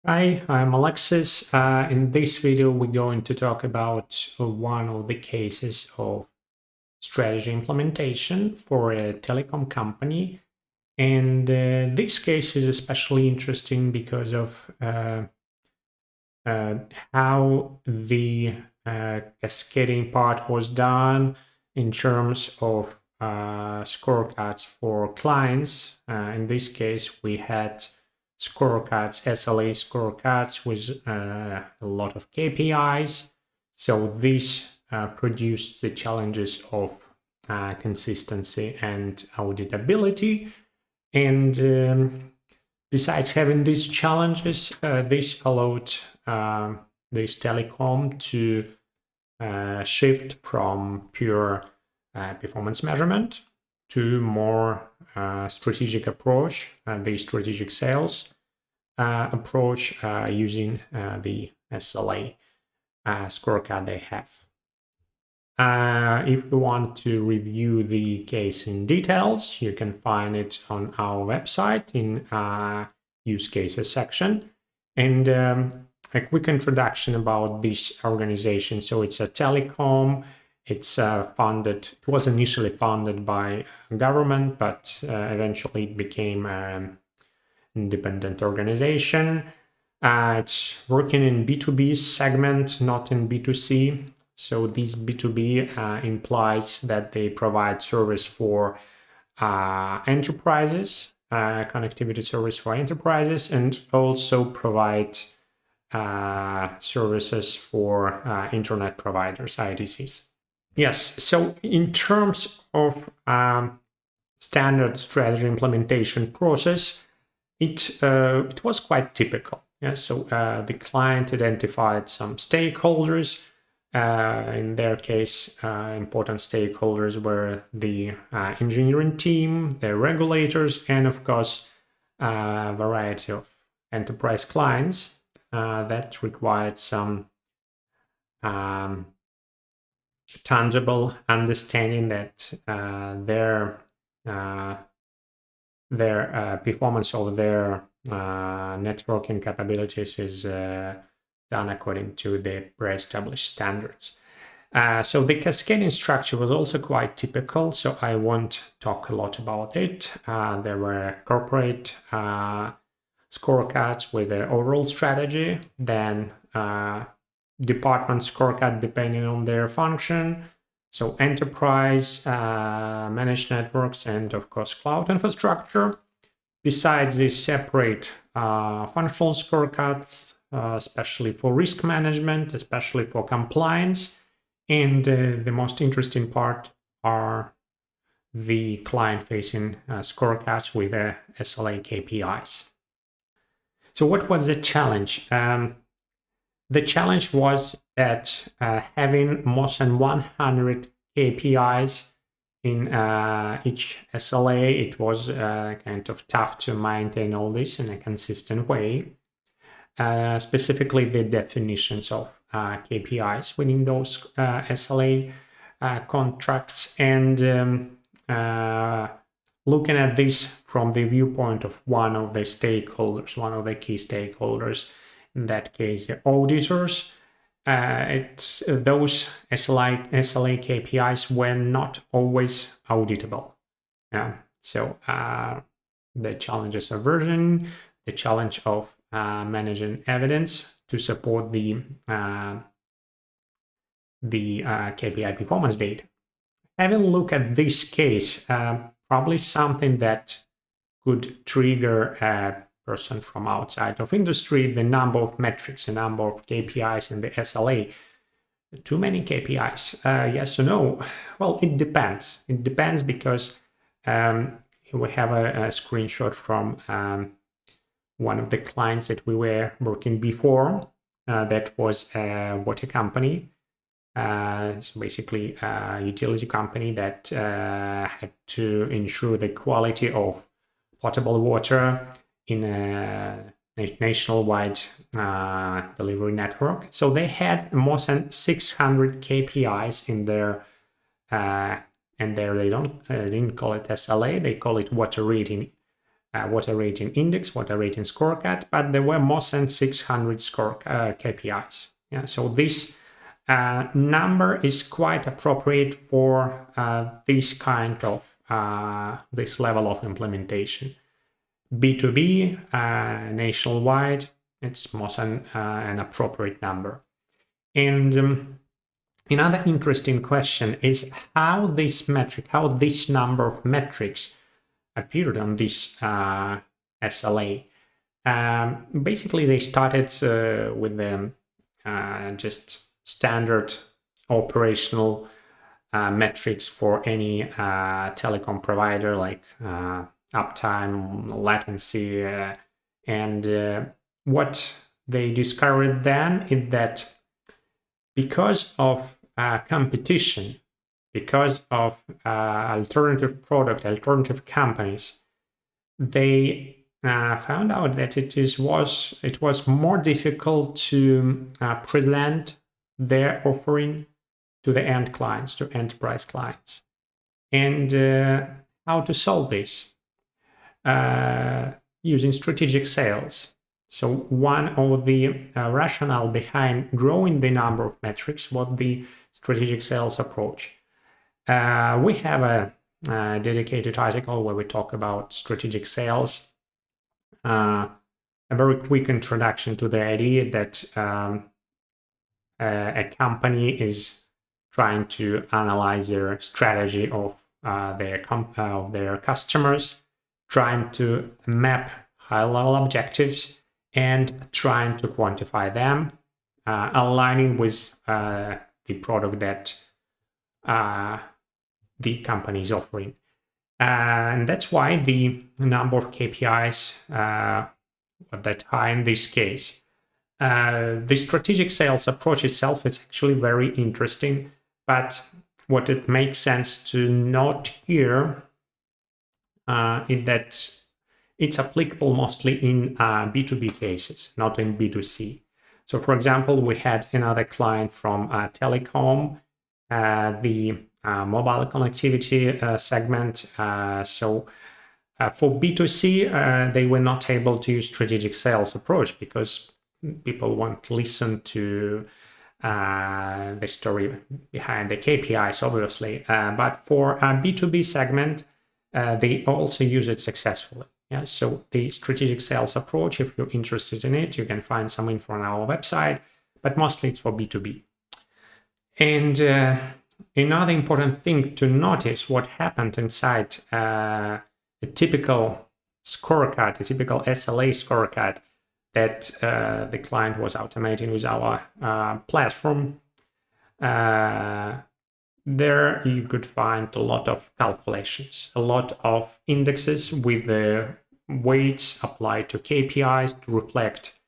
Hi, I'm Alexis. In this video, we're going to talk about one of the cases of strategy implementation for a telecom company. And this case is especially interesting because of how the cascading part was done in terms of scorecards for clients. In this case, we had scorecards, SLA scorecards with a lot of KPIs. So this produced the challenges of consistency and auditability. And besides having these challenges, this allowed this telecom to shift from pure performance measurement to more strategic approach, the strategic sales approach using the SLA scorecard they have. If you want to review the case in details, you can find it on our website in use cases section. And a quick introduction about this organization. So it's a telecom. It's it was initially funded by government, but eventually it became an independent organization. It's working in B2B segment, not in B2C. So this B2B implies that they provide service for enterprises, connectivity service for enterprises, and also provide services for internet providers, IDCs. Yes, so in terms of standard strategy implementation process, it was quite typical. Yeah, so the client identified some stakeholders. In their case, important stakeholders were the engineering team, the regulators, and of course, a variety of enterprise clients that required some tangible understanding that their performance of their networking capabilities is done according to the pre-established standards. So the cascading structure was also quite typical, so I won't talk a lot about it. There were corporate scorecards with the overall strategy, then department scorecard depending on their function, so enterprise, managed networks, and of course cloud infrastructure. Besides the separate functional scorecards, especially for risk management, especially for compliance. And the most interesting part are the client-facing scorecards with the SLA KPIs. So what was the challenge? The challenge was that having more than 100 KPIs in each SLA, it was kind of tough to maintain all this in a consistent way. Specifically the definitions of KPIs within those SLA contracts, and looking at this from the viewpoint of one of the stakeholders, one of the key stakeholders, in that case the auditors, those SLA KPIs were not always auditable. So the challenges of version, the challenge of managing evidence to support the KPI performance data. Having a look at this case, probably something that could trigger a person from outside of industry, the number of metrics, the number of KPIs in the SLA. Too many KPIs, yes or no? Well, it depends. It depends because we have a screenshot from one of the clients that we were working before. That was a water company. So basically a utility company that had to ensure the quality of potable water in a nationwide delivery network. So they had more than 600 KPIs in their, and there they didn't call it SLA, they call it water reading water rating index, water rating scorecard, but there were more than 600 KPIs. Yeah, so this number is quite appropriate for this kind of this level of implementation. B2B nationwide, it's more than an appropriate number. And another interesting question is how this number of metrics appeared on this SLA. Basically, they started with the just standard operational metrics for any telecom provider, like uptime, latency, and what they discovered then is that because of competition, because of alternative companies, they found out that it was more difficult to present their offering to the end clients, to enterprise clients. And how to solve this? Using strategic sales. So one of the rationale behind growing the number of metrics was the strategic sales approach. We have a dedicated article where we talk about strategic sales. A very quick introduction to the idea that a company is trying to analyze their strategy of their customers, trying to map high-level objectives, and trying to quantify them, aligning with the product that the company is offering. And that's why the number of KPIs are that high in this case. The strategic sales approach itself is actually very interesting, but what it makes sense to note here is that it's applicable mostly in B2B cases, not in B2C. So, for example, we had another client from Telecom, the mobile connectivity segment. So for B2C, they were not able to use strategic sales approach because people won't listen to the story behind the KPIs, obviously. But for a B2B segment, they also use it successfully. Yeah, so the strategic sales approach, if you're interested in it, you can find some info on our website, but mostly it's for B2B. And another important thing to notice what happened inside a typical scorecard, a typical SLA scorecard that the client was automating with our platform. There you could find a lot of calculations, a lot of indexes with the weights applied to KPIs to reflect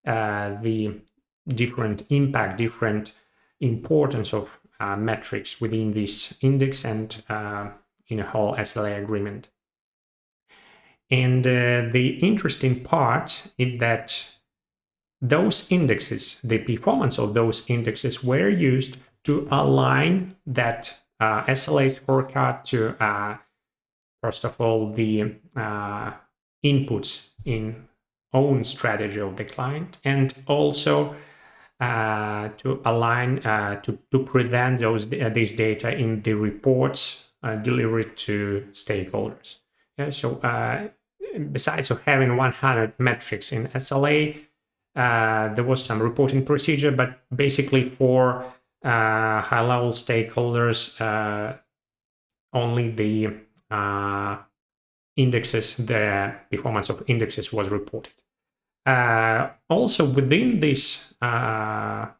the different impact, different importance of metrics within this index and in a whole SLA agreement. And the interesting part is that those indexes, the performance of those indexes were used to align that SLA scorecard to, first of all, the inputs in own strategy of the client, and also to align, to present these data in the reports delivered to stakeholders. Yeah, so besides of having 100 metrics in SLA, there was some reporting procedure, but basically for high-level stakeholders, only the indexes, the performance of indexes was reported. Also within this SLA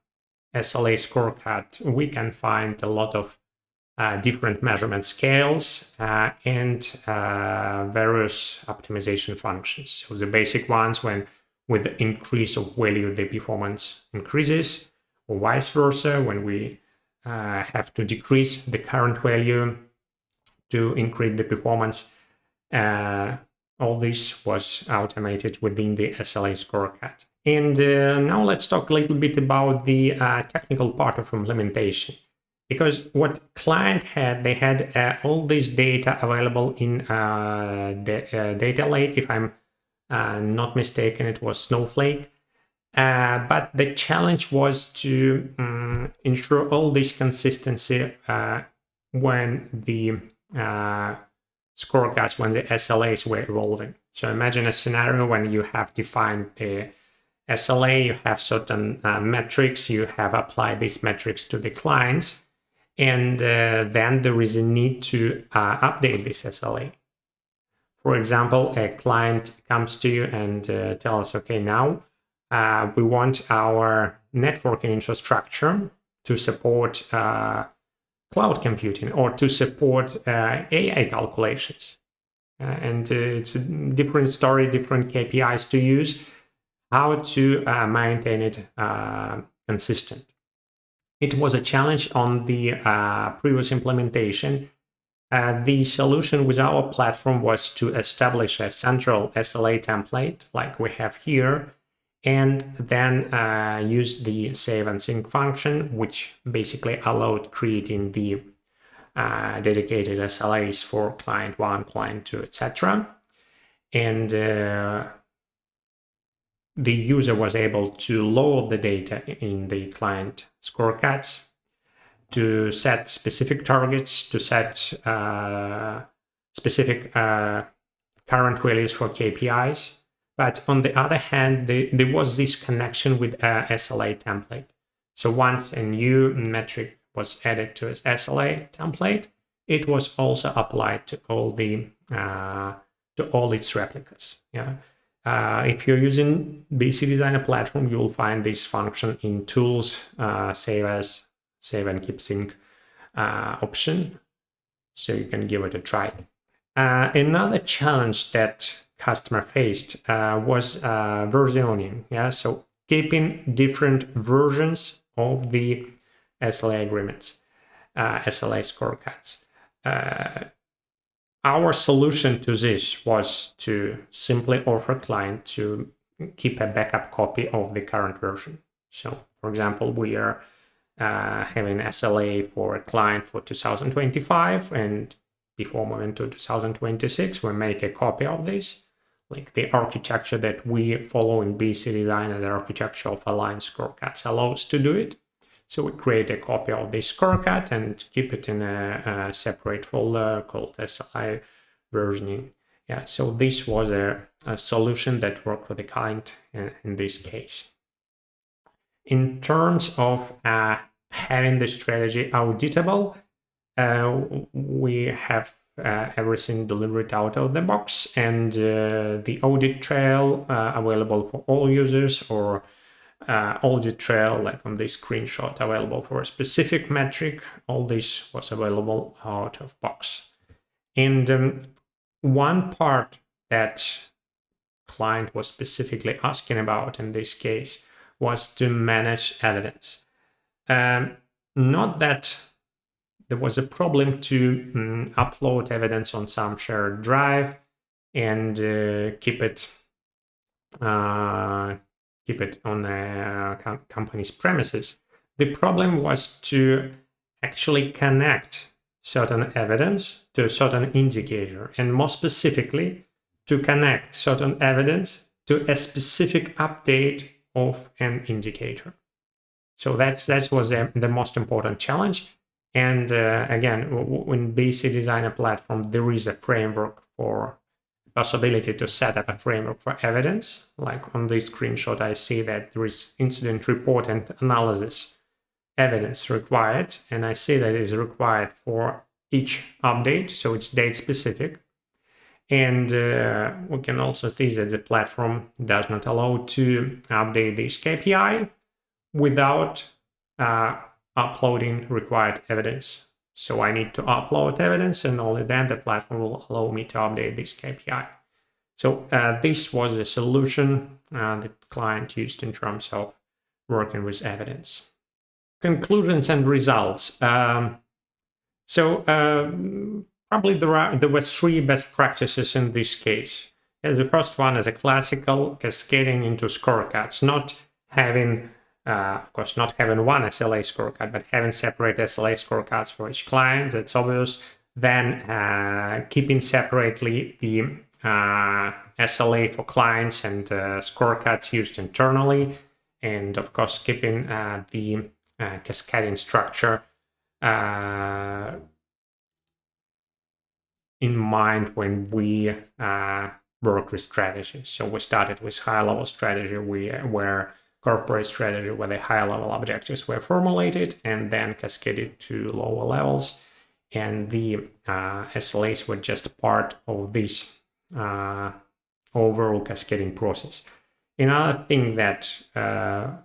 scorecard, we can find a lot of different measurement scales and various optimization functions. So the basic ones, when with the increase of value, the performance increases, or vice versa, when we have to decrease the current value to increase the performance. All this was automated within the SLA scorecard. And now let's talk a little bit about the technical part of implementation. Because what client had, they had all this data available in data lake. If I'm not mistaken, it was Snowflake. But the challenge was to ensure all this consistency when the scorecards, when the SLAs were evolving. So imagine a scenario when you have defined the SLA, you have certain metrics, you have applied these metrics to the clients, and then there is a need to update this SLA. For example, a client comes to you and tells us, okay, now we want our networking infrastructure to support cloud computing or to support AI calculations. And it's a different story, different KPIs to use, how to maintain it consistent. It was a challenge on the previous implementation. The solution with our platform was to establish a central SLA template like we have here, and then use the save and sync function, which basically allowed creating the dedicated SLAs for client 1, client 2, etc. And the user was able to load the data in the client scorecards, to set specific targets, to set specific current values for KPIs. But on the other hand, there was this connection with SLA template. So once a new metric was added to its SLA template, it was also applied to all the to all its replicas. Yeah. If you're using BC Designer platform, you will find this function in Tools, Save As, Save and Keep Sync option, so you can give it a try. Another challenge that customer faced was versioning. Yeah, so keeping different versions of the SLA agreements, SLA scorecards. Our solution to this was to simply offer client to keep a backup copy of the current version. So, for example, we are having SLA for a client for 2025, and before moving to 2026, we make a copy of this. Like the architecture that we follow in BC Design and the architecture of aligned scorecards allows to do it. So we create a copy of this scorecard and keep it in a separate folder called SLI versioning. Yeah, so this was a solution that worked for the client in this case. In terms of having the strategy auditable, we have everything delivered out of the box, and the audit trail available for all users, or audit trail like on this screenshot available for a specific metric. All this was available out of box. And one part that client was specifically asking about in this case was to manage evidence. Not that there was a problem to upload evidence on some shared drive and keep it on a company's premises. The problem was to actually connect certain evidence to a certain indicator, and more specifically, to connect certain evidence to a specific update of an indicator. So that was the most important challenge. And again, in BC Designer platform, there is a framework for possibility to set up a framework for evidence. Like on this screenshot, I see that there is incident report and analysis evidence required, and I see that it is required for each update, so it's date specific. And we can also see that the platform does not allow to update this KPI without uploading required evidence. So I need to upload evidence, and only then the platform will allow me to update this KPI. So this was a solution the client used in terms of working with evidence. Conclusions and results. Probably there were three best practices in this case. The first one is a classical cascading into scorecards, not having of course, not having one SLA scorecard, but having separate SLA scorecards for each client, that's obvious. Then keeping separately the SLA for clients and scorecards used internally. And of course, keeping the cascading structure in mind when we work with strategy. So we started with high-level strategy where corporate strategy, where the high-level objectives were formulated and then cascaded to lower levels. And the SLAs were just part of this overall cascading process. Another thing that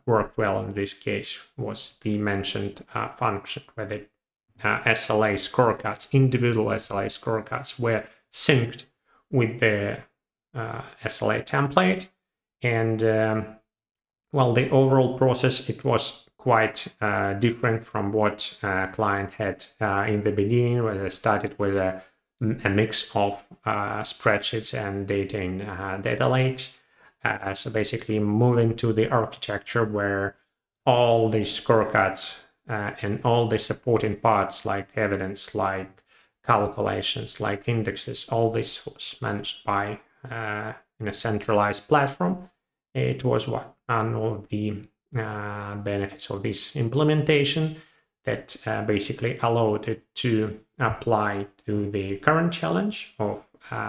worked well in this case was the mentioned function, where the SLA scorecards, individual SLA scorecards, were synced with the SLA template. And well, the overall process, it was quite different from what client had in the beginning, where they started with a mix of spreadsheets and data in data lakes. So basically moving to the architecture where all the scorecards and all the supporting parts like evidence, like calculations, like indexes, all this was managed by in a centralized platform. It was one of the benefits of this implementation that basically allowed it to apply to the current challenge of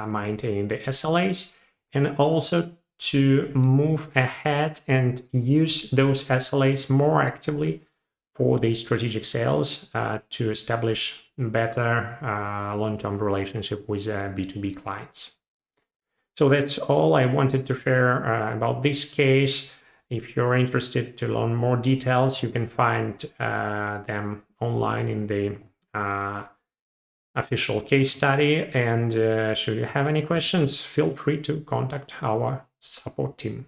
maintaining the SLAs, and also to move ahead and use those SLAs more actively for the strategic sales to establish better long-term relationship with B2B clients. So that's all I wanted to share about this case. If you're interested to learn more details, you can find them online in the official case study. And should you have any questions, feel free to contact our support team.